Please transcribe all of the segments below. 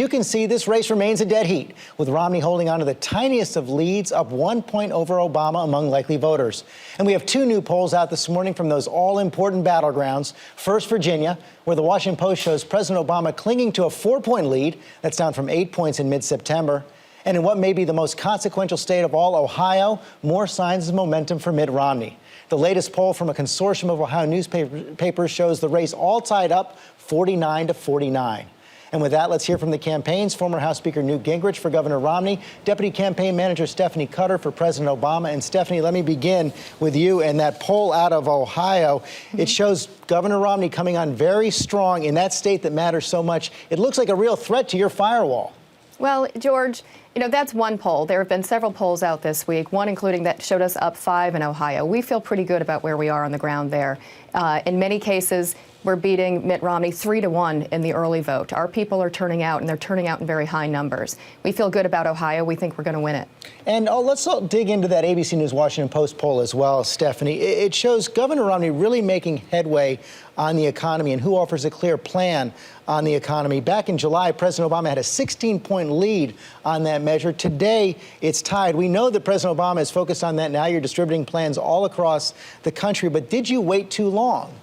you can see, this race remains a dead heat, with Romney holding on to the tiniest of leads, up 1 point over Obama among likely voters. And we have two new polls out this morning from those all-important battlegrounds. First, Virginia, where the Washington Post shows President Obama clinging to a 4-point lead. That's down from 8 points in mid-September. And in what may be the most consequential state of all, Ohio, more signs of momentum for Mitt Romney. The latest poll from a consortium of Ohio newspapers shows the race all tied up 49-49. And with that, let's hear from the campaigns. Former House Speaker Newt Gingrich for Governor Romney, Deputy Campaign Manager Stephanie Cutter for President Obama. And Stephanie, let me begin with you. And that poll out of Ohio, it shows Governor Romney coming on very strong in that state that matters so much. It looks like a real threat to your firewall. Well, George, you know, that's one poll. There have been several polls out this week, one including that showed us up 5 in Ohio. We feel pretty good about where we are on the ground there. In many cases, we're beating Mitt Romney 3-1 in the early vote. Our people are turning out, and they're turning out in very high numbers. We feel good about Ohio. We think we're going to win it. And let's dig into that ABC News Washington Post poll as well, Stephanie. It shows Governor Romney really making headway on the economy and who offers a clear plan on the economy. Back in July, President Obama had a 16-point lead on that measure. Today, it's tied. We know that President Obama is focused on that now. You're distributing plans all across the country. But did you wait too long?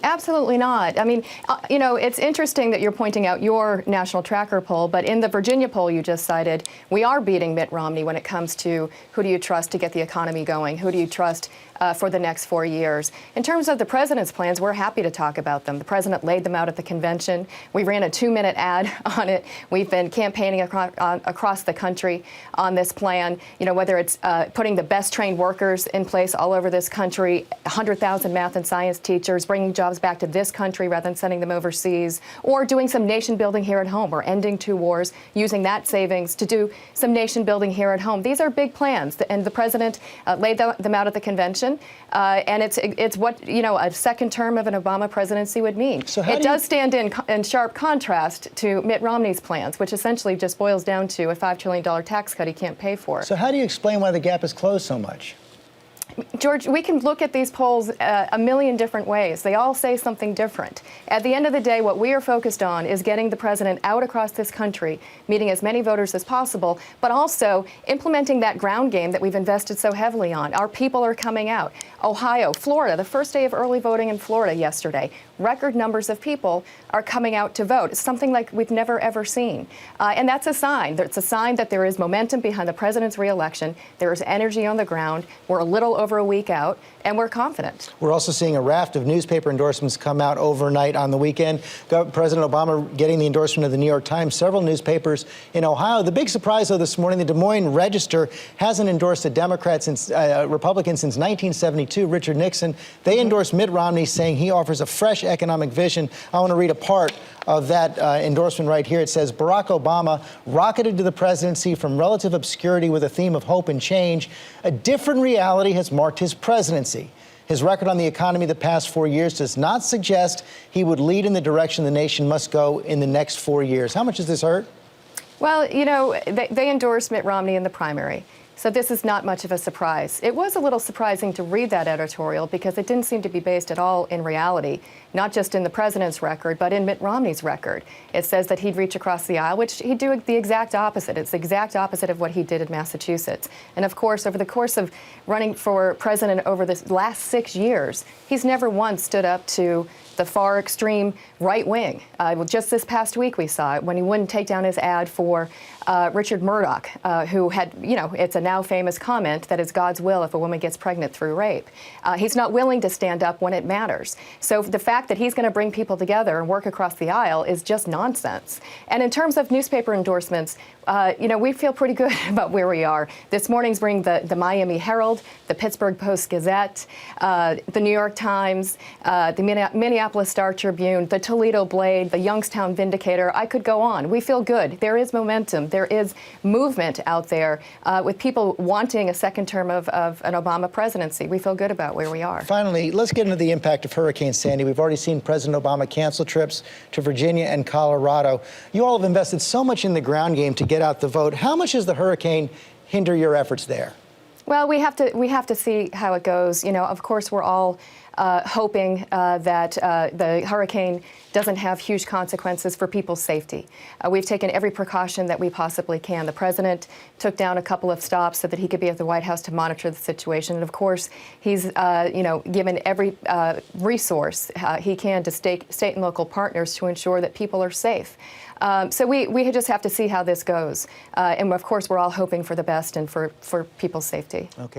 Absolutely not. I mean, you know, it's interesting that you're pointing out your national tracker poll, but in the Virginia poll you just cited, we are beating Mitt Romney when it comes to who do you trust to get the economy going, who do you trust for the next 4 years. In terms of the president's plans, we're happy to talk about them. The president laid them out at the convention. We ran a 2-minute ad on it. We've been campaigning across the country on this plan, you know, whether it's putting the best trained workers in place all over this country, 100,000 math and science teachers, bringing jobs back to this country rather than sending them overseas, or doing some nation building here at home, or ending 2 wars, using that savings to do some nation building here at home. These are big plans, and the president laid them out at the convention. And it's what, you know, a second term of an Obama presidency would mean. So it does stand in sharp contrast to Mitt Romney's plans, which essentially just boils down to a $5 trillion tax cut he can't pay for. So how do you explain why the gap is closed so much? George, we can look at these polls a million different ways. They all say something different. At the end of the day, what we are focused on is getting the president out across this country, meeting as many voters as possible, but also implementing that ground game that we've invested so heavily on. Our people are coming out. Ohio, Florida, the first day of early voting in Florida yesterday. Record numbers of people are coming out to vote. It's something like we've never, ever seen. And that's a sign. It's a sign that there is momentum behind the president's reelection. There is energy on the ground. We're a little over a week out, and we're confident. We're also seeing a raft of newspaper endorsements come out overnight on the weekend. President Obama getting the endorsement of the New York Times, several newspapers in Ohio. The big surprise, though, this morning, the Des Moines Register hasn't endorsed a Democrat since Republican since 1972, Richard Nixon. They endorsed Mitt Romney, saying he offers a fresh economic vision. I want to read a part of that endorsement right here. It says, Barack Obama rocketed to the presidency from relative obscurity with a theme of hope and change. A different reality has marked his presidency. His record on the economy the past 4 years does not suggest he would lead in the direction the nation must go in the next 4 years. How much does this hurt? Well, you know, they endorsed Mitt Romney in the primary. So this is not much of a surprise. It was a little surprising to read that editorial because it didn't seem to be based at all in reality, not just in the president's record, but in Mitt Romney's record. It says that he'd reach across the aisle, which he'd do the exact opposite. It's the exact opposite of what he did in Massachusetts. And of course, over the course of running for president over the last 6 years, he's never once stood up to the far extreme right wing. Just this past week we saw it when he wouldn't take down his ad for Richard Murdoch, who had, you know, it's a now famous comment that it's God's will if a woman gets pregnant through rape. He's not willing to stand up when it matters. So the fact that he's going to bring people together and work across the aisle is just nonsense. And in terms of newspaper endorsements, you know, we feel pretty good about where we are. This morning's bring the Miami Herald, the Pittsburgh Post-Gazette, the New York Times, the Minneapolis Star-Tribune, the Toledo Blade, the Youngstown Vindicator. I could go on. We feel good. There is momentum. There is movement out there with people wanting a second term of an Obama presidency. We feel good about where we are. Finally, let's get into the impact of Hurricane Sandy. We've already seen President Obama cancel trips to Virginia and Colorado. You all have invested so much in the ground game to get out the vote. How much does the hurricane hinder your efforts there? Well, we have to see how it goes. You know, of course, we're all hoping that the hurricane doesn't have huge consequences for people's safety. We've taken every precaution that we possibly can. The president took down a couple of stops so that he could be at the White House to monitor the situation. And of course, he's given every resource he can to state and local partners to ensure that people are safe. So we just have to see how this goes. And of course, we're all hoping for the best and for people's safety. Okay.